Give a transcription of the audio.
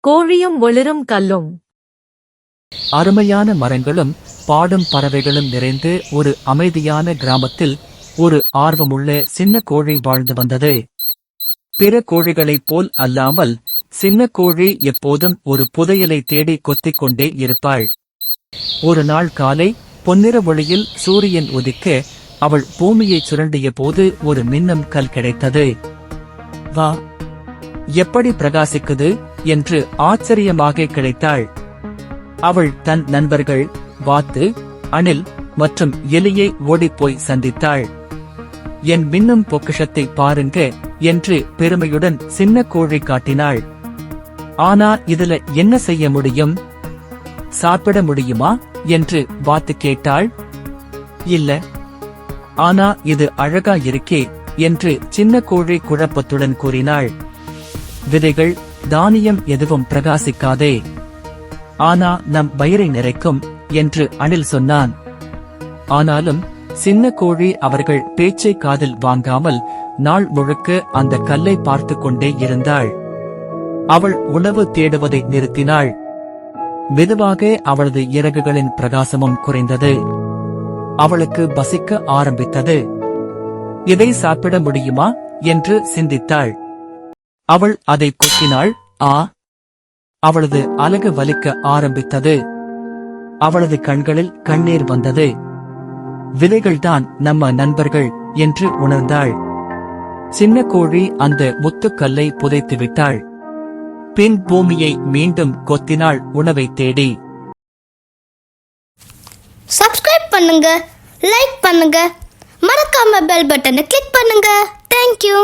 கோழியும் ஒளிரும் கல்லும். அருமையான மரங்களும் பாடும் பறவைகளும் நிறைந்து ஒரு அமைதியான கிராமத்தில் ஒரு ஆர்வமுள்ள சின்ன கோழி வாழ்ந்து வந்தது. பிற கோழிகளைப் போல் அல்லாமல் சின்ன கோழி எப்போதும் ஒரு புதையலை தேடி கொத்திக் கொண்டே இருப்பாள். ஒரு நாள் காலை பொன்னிற ஒளியில் சூரியன் உதிக்க அவள் பூமியைச் சுரண்டிய போது ஒரு மின்னும் கல் கிடைத்தது. வா, எப்படி பிரகாசிக்குது என்று ஆச்சரியமாக கிடைத்தாள். அவள் தன் நண்பர்கள் வாத்து, அணில் மற்றும் எலியை ஓடிப்போய் சந்தித்தாள். என் மின்னும் பொக்கிஷத்தை பாருங்க என்று பெருமையுடன் சின்ன கோழி காட்டினாள். ஆனா இதுல என்ன செய்ய முடியும்? சாப்பிட முடியுமா என்று வாத்து கேட்டாள். இல்ல, ஆனா இது அழகா இருக்கே என்று சின்ன கோழி குழப்பத்துடன் கூறினாள். விதைகள், தானியம் எதுவும் பிரகாசிக்காதே, ஆனா நம் வயிறை நிறைக்கும் என்று அணில் சொன்னான். ஆனாலும் சின்ன கோழி அவர்கள் பேச்சை காதில் வாங்காமல் நாள் முழுக்க அந்த கல்லை பார்த்து கொண்டே இருந்தாள். அவள் உணவு தேடுவதை நிறுத்தினாள். மெதுவாக அவளது இறகுகளின் பிரகாசமும் குறைந்தது. அவளுக்கு பசிக்க ஆரம்பித்தது. இதை சாப்பிட முடியுமா என்று சிந்தித்தாள். அவள் அதை கொத்தினாள். அவளது அலகு வலிக்க ஆரம்பித்தது. அவளது கண்களில் கண்ணீர் வந்தது. விதைகள்தான் நம்ம நண்பர்கள் என்று உணர்ந்தாள். சின்ன கோழி அந்த முத்துக்கல்லை புதைத்து விட்டாள். பின் பூமியை மீண்டும் கொத்தினாள் உணவை தேடி. சப்ஸ்கிரைப் பண்ணுங்க, லைக் பண்ணுங்க, மறக்காம பெல் பட்டனை கிளிக் பண்ணுங்க. தேங்க்யூ.